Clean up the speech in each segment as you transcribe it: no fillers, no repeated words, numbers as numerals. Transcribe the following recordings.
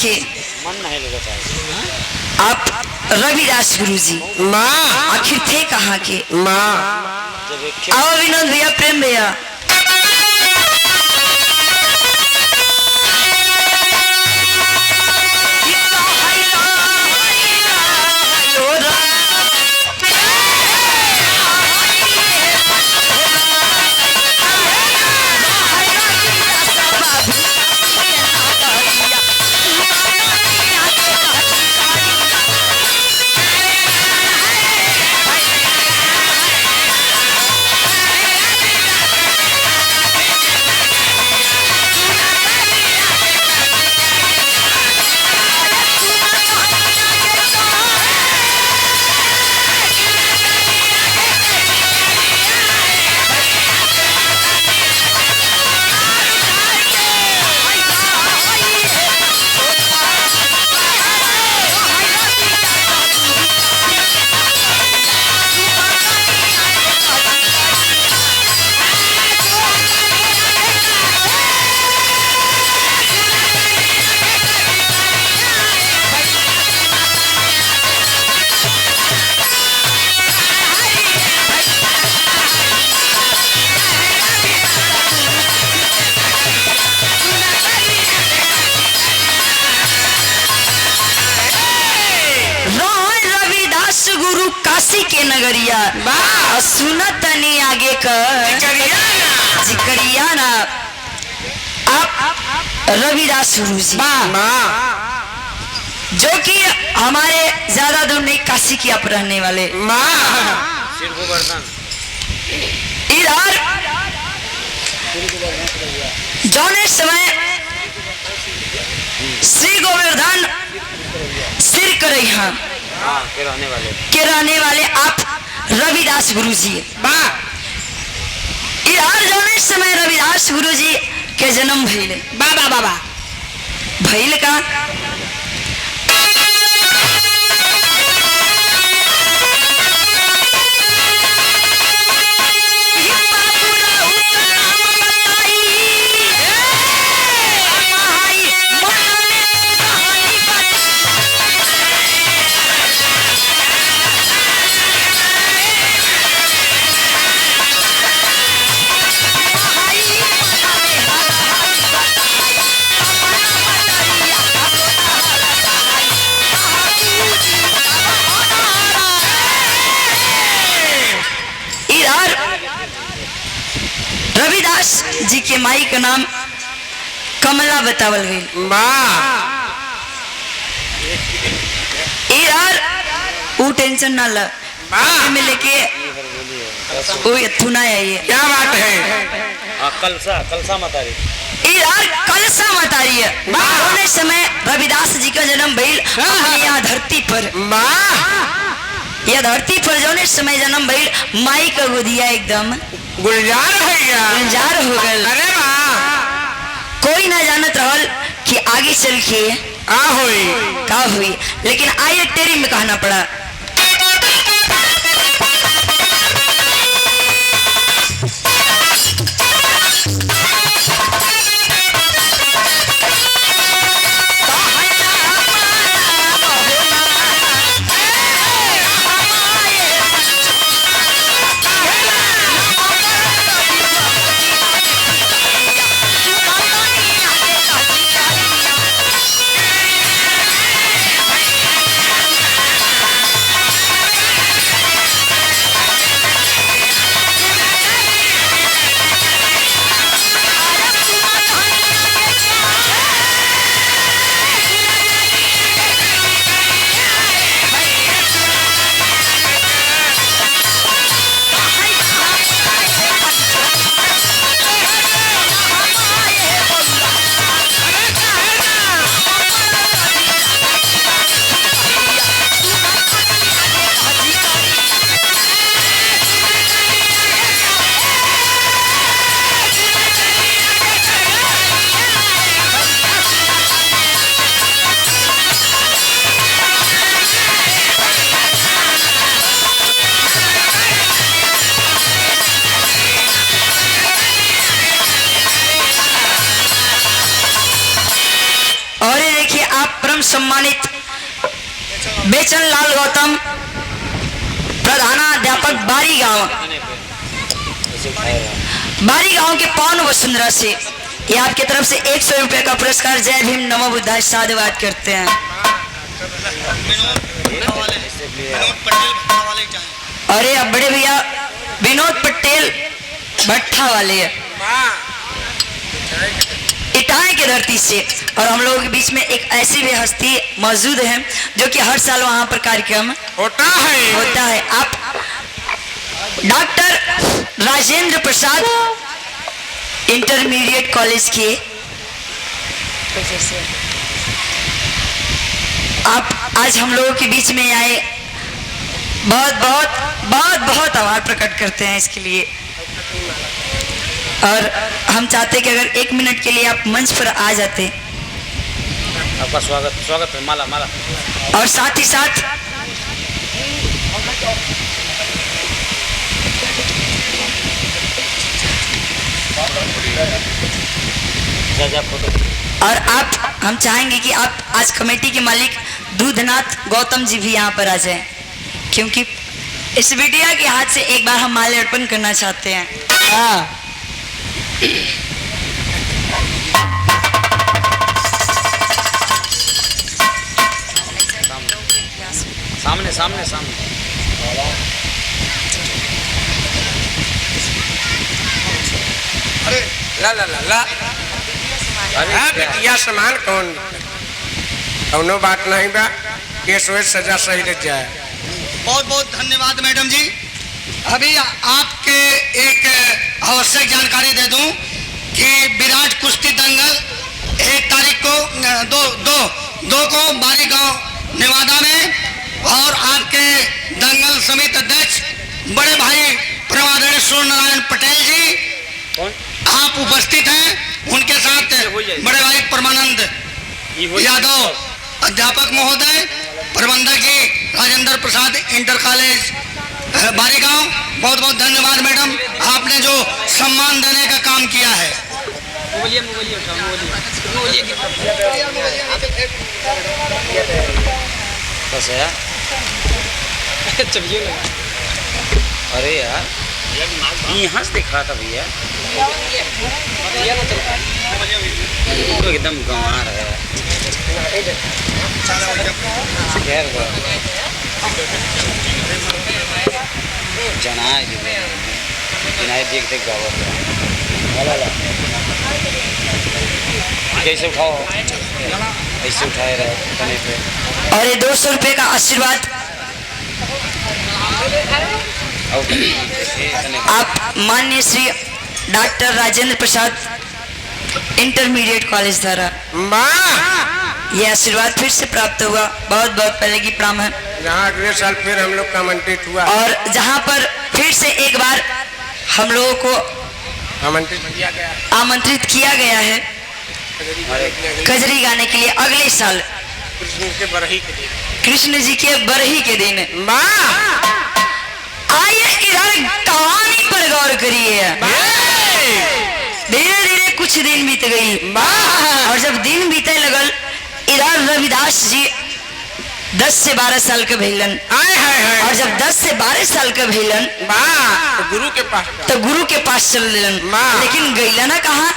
के आप रविदास गुरु जी माँ आखिर थे कहाँ के? माँ आओ विनोद भैया, प्रेम भैया। गुरु काशी के नगरिया सुनत नहीं आगे कर जिकरिया ना आप रविदास गुरु जी जो कि हमारे ज्यादा दूर नहीं काशी की आप रहने वाले इधर जौने समय श्री गोवर्धन सिर करैहा के रहने वाले आप रविदास गुरु जी इधर जौने समय रविदास गुरु जी के जन्म भइल बाबा बाबा भइल का रविदास जी के माई का नाम कमला बतावल गई यार वो टेंशन ना ल में लेके वो थुना है ये क्या बात है कलसा मतारी यार कलसा मतारी है होने समय रविदास जी का जन्म भइल यहाँ धरती पर यह धरती पर जोने समय जन्म भइल माई का गोदिया एकदम गुलजार है गुलजार हो गल। अरे वाह कोई ना जानत रहल कि आगे चल के का हुई लेकिन आइए तेरी में कहना पड़ा। सम्मानित बेचन लाल गौतम प्रधानाध्यापक बारी गांव के पवन वसुंधरा से ये आपकी तरफ से 100 रुपए का पुरस्कार। जय भीम नमो बुद्धाय साधुवाद करते हैं। अरे अब बड़े भैया विनोद पटेल भट्टा वाले इटाई की धरती से, और हम लोगों के बीच में एक ऐसी भी हस्ती मौजूद है जो कि हर साल वहां पर कार्यक्रम होता है। आप doctor Rajendra Prasad intermediate college के आप आज हम लोगों के बीच में आए, बहुत बहुत बहुत बहुत आभार प्रकट करते हैं इसके लिए। और हम चाहते कि अगर 1 मिनट के लिए आप मंच पर आ जाते। आपका स्वागत है। माला और साथ ही साथ और आप हम चाहेंगे कि आप आज कमेटी के मालिक दूधनाथ गौतम जी भी यहाँ पर आ जाएं, क्योंकि इस बिटिया के हाथ से एक बार हम माले अर्पण करना चाहते हैं। सामने अरे ला अरे बिटिया सामान कौनो बात नहीं बा, केस वेस सजा सही लग जाए। बहुत बहुत धन्यवाद मैडम जी। अभी आपके एक आवश्यक जानकारी दे दूं कि विराट कुश्ती दंगल 1 तारीख को दो को बारी गांव नेवादा में, और आपके दंगल समिति अध्यक्ष बड़े भाई परमादरणीय सूर्य नारायण पटेल जी आप उपस्थित हैं। उनके साथ बड़े भाई परमानंद यादव अध्यापक महोदय, प्रबंधक जी राजेंद्र प्रसाद इंटर कॉलेज बारी गांव। बहुत बहुत धन्यवाद मैडम, आपने जो सम्मान देने का काम किया है। अरे यार यहाँ से दिख रहा था भैया, तो एकदम गंवार है। जनाए देख गावत कैसे उठाओ, ऐसे उठाए रहे तने पे। और ये 200 रुपए का आशीर्वाद आप माननीय Shri doctor Rajendra Prasad intermediate college द्वारा ये आशीर्वाद फिर से प्राप्त हुआ। बहुत बहुत पहले की प्राम है, जहाँ अगले साल फिर हम लोग का आमंत्रित हुआ, और जहाँ पर फिर से एक बार हम लोगों को आमंत्रित किया गया है कजरी गाने के लिए अगले साल कृष्ण जी के बरही के दिन। आइए इधर कहानी पर गौर करिए। धीरे धीरे कुछ दिन बीत गई, और जब दिन बीते लगल इधर रविदास जी 10 से 12 साल के भैलन, और जब 10 से 12 साल के भैलन तो गुरु के पास चल दिलन, लेकिन गईला ना कहाँ।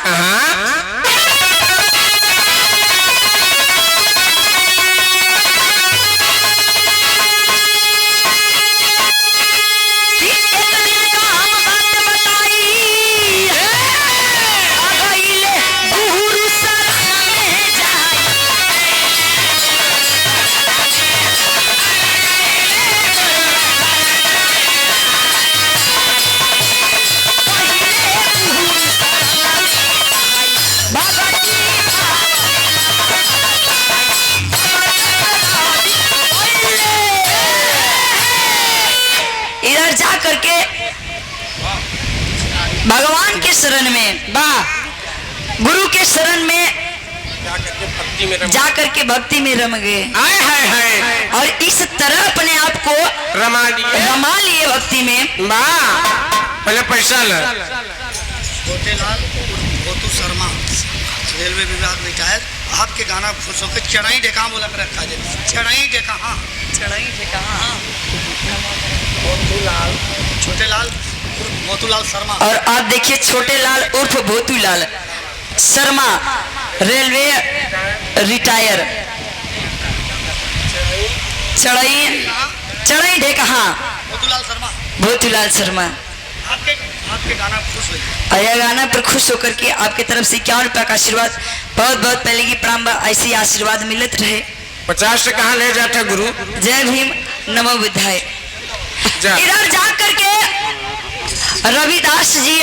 जा करके भगवान के शरण में, गुरु के शरण में जा करके भक्ति में रम गए, और इस तरह अपने आप को रमा लिए भक्ति में। पहले पैसा ला गोतू शर्मा रेलवे विभाग रिटायर आपके गाना खुश होकर चढ़ाई डेका बोला कर रखा दे चढ़ाई डेका हाँ चढ़ाई थे कहाँ मोतूलाल छोटे लाल मोतूलाल शर्मा। और आप देखिए छोटे लाल उर्फ भोतूलाल शर्मा रेलवे रिटायर चढ़ाई चढ़ाई ढे कहाँ मोतूलाल शर्मा भोतूलाल शर्मा। आपके आपके गाना खुश हुई और यह गाना पर खुश होकर के आपके तरफ से 51 रुपया का आशीर्वाद बहुत बहुत पहले की प्रणाम ऐसी आशीर्वाद मिलत रहे। 50 से कहाँ ले जाता गुरु? जय भीम नमो बुद्धाय। जा इधर जा करके रविदास जी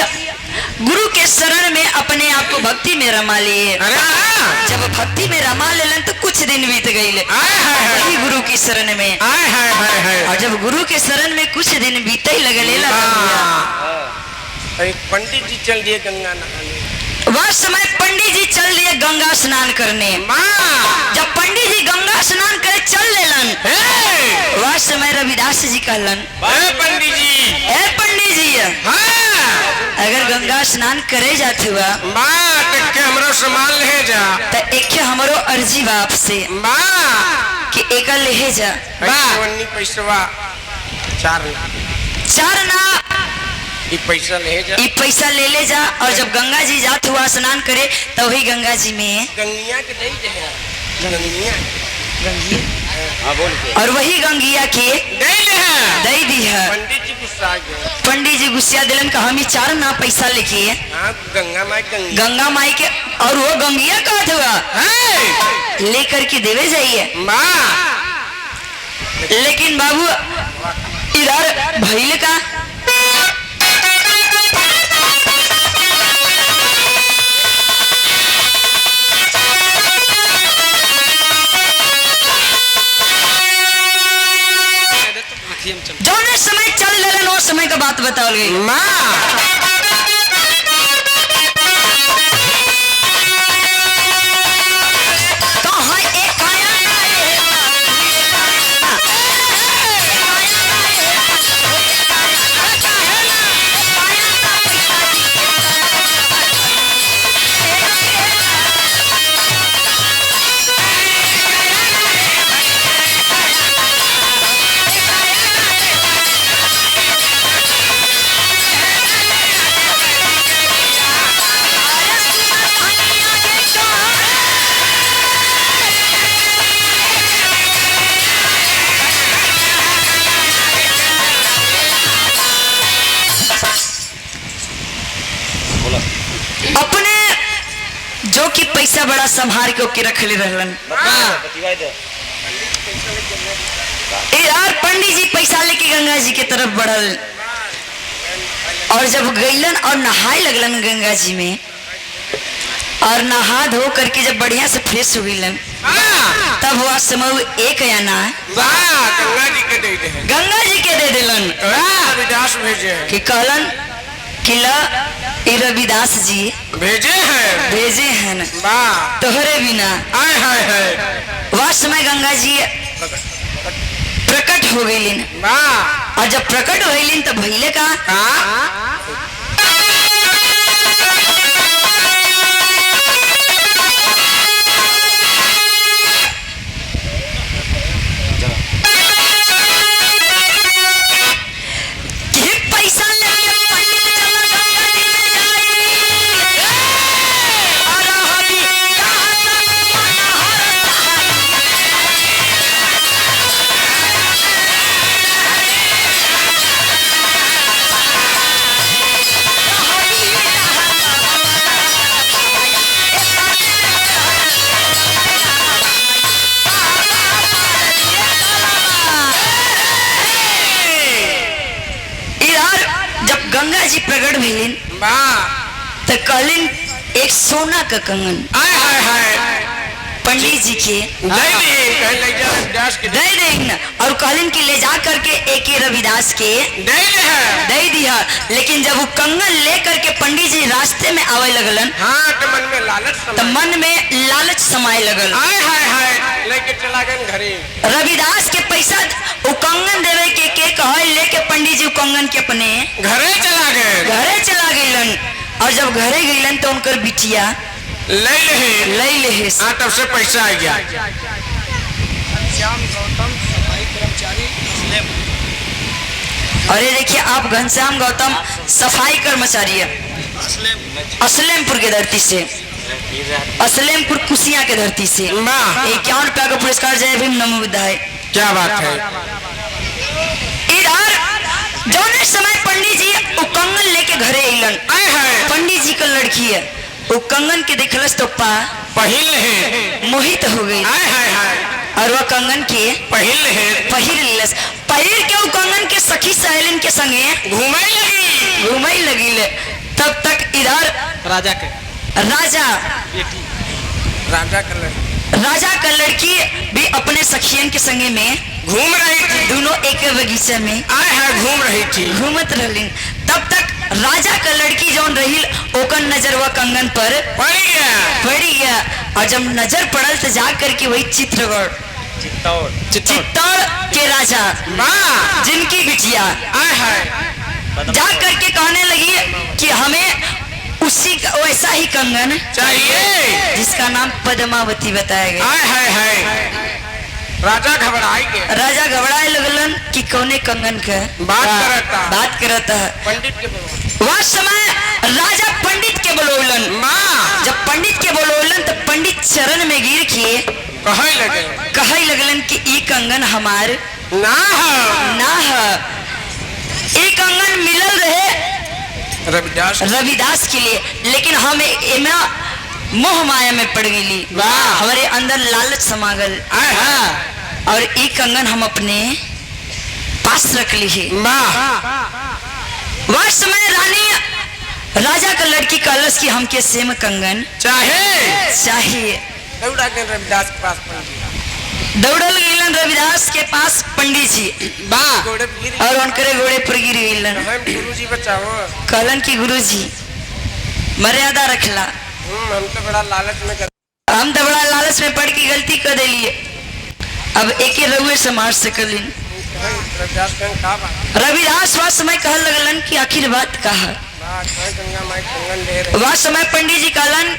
गुरु के शरण में अपने आप को भक्ति में रमा लिए। अरे हाँ। जब भक्ति में रमा लेलन तो कुछ दिन बीत गई वही गुरु की शरण में। और जब गुरु के शरण में कुछ दिन बीते ही लगले पंडित जी चल दिए गंगा नहाने। वह समय पंडित जी चल दिए गंगा स्नान करने। जब पंडित जी गंगा स्नान करे चल लेलन वह समय रविदास जी कहलन पंडित जी पंडित जी अगर गंगा स्नान करे जाते हुआ हमरो सामान ले जा तो एक हमरो अर्जी बाप से कि एक ले जा पैसा चार ना पैसा ले जा पैसा ले जा। और जब गंगा जी जात हुआ स्नान करे तो वही गंगा जी में गंगिया के गंगिया और वही गंगिया के दे दी है। पंडित जी गुस्सा दिलन का हम 4 ना पैसा लेके गंगा माई के और वो गंगिया कहत हुआ लेकर के देवे जाइए। लेकिन बाबू इधर भइल का जौने समय चल लेलन वो समय का बात बताओ गई। अपने जो कि पैसा बड़ा संभाल के ओके रख ले रहलन। यार पंडित जी पैसा लेके गंगा जी के तरफ बढ़ल और जब गईलन और नहाए लगलन गंगा जी में और नहा धो करके जब बढ़िया से फ्रेश हो गईलन तब हुआ समय एक आना गंगा जी के दे दिलन कि कहलन किला रविदास जी भेजे हैं तोहरे बिना वह समय गंगा जी प्रकट हो गईलिन और जब प्रकट हो गईलिन तो भइले का गंगा जी प्रकट भइलिन तो कहलिन एक सोना का कंगन पंडित जी के दे दें और कहलिन कि ले जा करके एक रविदास के दे दिया। लेकिन जब वो कंगन ले करके पंडित जी रास्ते में आवे लगलन तो मन में लालच समाये लगल लेके चला गए घरे। रविदास के पैसा वो कंगन देवे के कहे लेके पंडित जी कंगन के अपने घरे चला गए। और जब घरे गईलन तो उनकर बिटिया लई ले हाँ तब से पैसा आ गया। अरे देखिए आप घनश्याम गौतम सफाई कर्मचारी है असलेमपुर की धरती से, असलेमपुर कुसिया के धरती से 51 रुपया का पुरस्कार। जय भीम नमो बुद्धाय। क्या बात है। इधर जौने समय पंडित जी वो कंगन लेके घरे अइलन। पंडित जी का लड़की है वो कंगन के देखलस तो पहिल है मोहित हो गई और वह कंगन के पहिल है पहिर लेलस। पहिर के वो कंगन के सखी सहेलिन के संगे घूमई लगी ले। तब तक इधर राजा का लड़की भी अपने सखियन के संगे में घूम रही थी। दोनों एक बगीचे में घूम रही थी, घूमत रहलिन। तब तक राजा का लड़की जौन रही ओकर नजर वह कंगन पर पड़ गया और जब नजर पड़ल तो जा करके वही चित्तौड़ के राजा जिनकी बिटिया जा करके कहने लगी कि हमें उसी का वैसा ही कंगन चाहिए जिसका नाम पद्मावती बताया गया। राजा घबराए लगलन कि कौने कंगन का बात करता है। पंडित के वह समय राजा पंडित के बोलोलन। जब पंडित के बोलोलन तो पंडित चरण में गिर के कहे लगलन कि ई कंगन हमार ना है। ई कंगन मिलल रहे रविदास के लिए, लेकिन हम मोह माया में पड़ गई। हमारे अंदर लालच समा गल और ई कंगन हम अपने पास रख ली है। वह समय रानी राजा का लड़की कहलस कि हमके सेम कंगन चाहिए। दौड़ल गईलन रविदास के पास पंडित जी और उनके घोड़े पर गिर गईलन। गुरुजी बचाओ। कहलन कि गुरुजी मर्यादा रखला। हम तो बड़ा लालच में पड़ के गलती कर दिलिए। अब एक रउए से मार सकलिन। रविदास वह समय कहल लगलन कि आखिर बात कहा। वह समय पंडित जी कहलन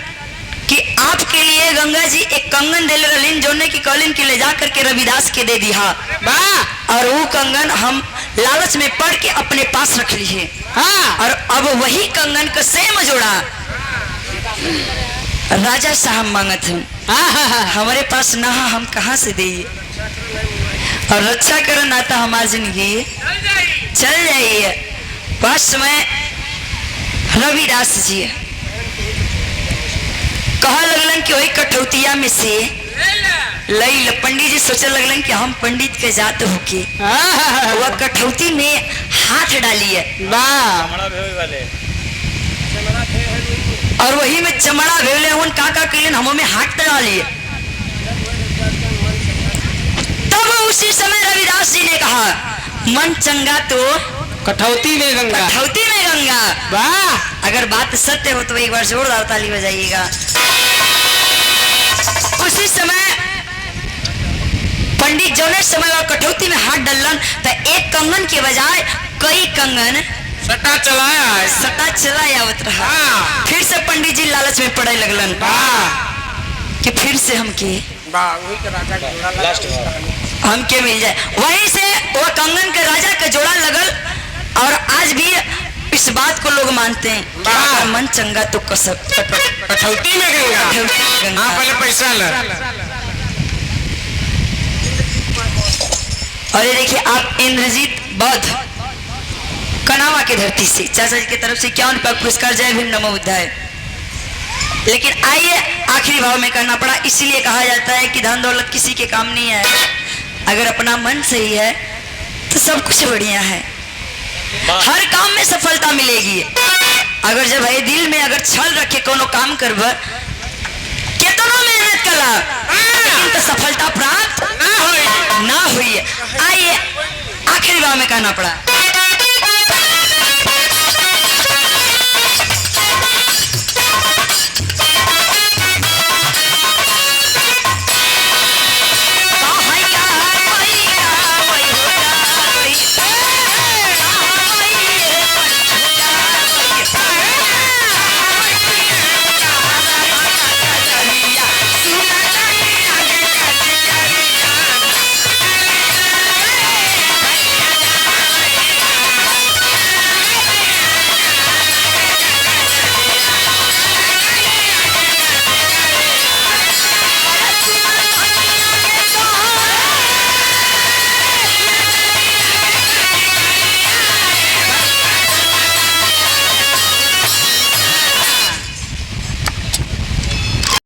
कि आपके लिए गंगा जी एक कंगन दे रहलिन जोने की कहलिन कि ले जा करके रविदास के दे दिया और वो कंगन हम लालच में पड़ के अपने पास रख ली है। और अब वही कंगन का सेम जोड़ा राजा साहब मांगत हैं। हमारे पास ना हम कहाँ से दे और रक्षा करो नाता हमारी जिंदगी चल जाइए। पास में रविदास जी कहा लगलन कि वही कठौतिया में से लई। पंडित जी सोचे लगलन कि हम पंडित के जात होके वह कठौती में हाथ डालिए और वही में चमड़ा भेले उन काका कलिन हम में हाथ डालिए। तब उसी समय रविदास जी ने कहा मन चंगा तो कठौती में गंगा। वाह, अगर बात सत्य हो तो एक बार जोरदार ताली बजाइएगा। उसी समय पंडित जौने समय वह कठौती में हाथ डालन तो एक कंगन के बजाय कई कंगन सट्टा चलाया रहा। फिर से पंडित जी लालच में पड़े लगलन कि फिर से हमके मिल जाए। वहीं से वह कंगन के राजा का जोड़ा लगल और आज भी इस बात को लोग मानते हैं कि अगर मन चंगा तो कठौती में गंगा। पहले पैसा ला। और ये देखिए आप इंद्रजीत बौद्ध कनावा की धरती से चाचा जी की तरफ से 51 रुपया पुरस्कार। जय भीम नमो बुद्धाय। लेकिन आइए आखिरी भाव में करना पड़ा, इसीलिए कहा जाता है कि धन दौलत किसी के काम नहीं है। अगर अपना मन सही है तो सब कुछ बढ़िया है, हर काम में सफलता मिलेगी। अगर जब है दिल में अगर छल रखे कोनो काम करब कितना मेहनत कला लेकिन तो सफलता प्राप्त ना हुई। आइए आखिरी भाव में कहना पड़ा।